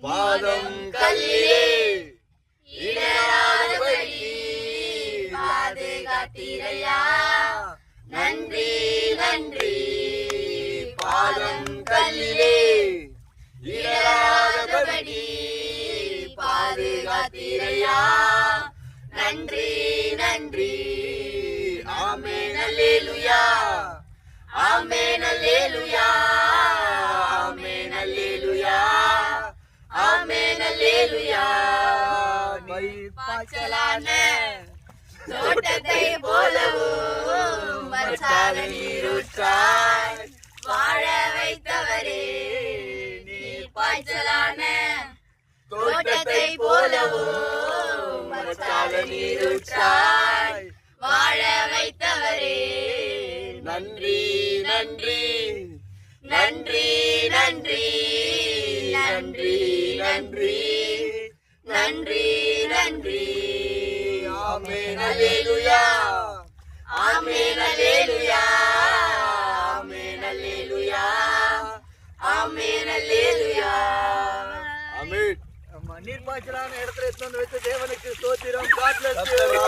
பாதம் கல்லிலே இடராதபடி பாதுகாத்தீரையா, நன்றி நன்றி. பாதம் கல்லிலே இடராதபடி பாதுகாத்தீரையா, நன்றி நன்றி. ஆமென் அல்லேலூயா ஆமென் அல்லேலூயா, ஆமென் அல்லேலூயா ஆமென் அல்லேலூயா. பாய்ச்சலான தோட்டத்தை போலவும் வற்றாத நீரூற்றாய் வாழ வைத்தவரே, நீர் பாய்ச்சலான தோட்டத்தை போலவும் வற்றாத நீரூற்றாய் வாழ வைத்தவரே, நன்றி நன்றி நன்றி நன்றி நன்றி நன்றி நன்றி நன்றி. ஆமென் அல்லேலூயா ஆமென் அல்லேலூயா, ஆமென் அல்லேலூயா, ஆமென் அல்லேலூயா. ஆமென். நீர் பாய்ச்சலான இடத்துல எடுத்து வந்து வச்ச தேவனுக்கு ஸ்தோத்திரம். God bless you.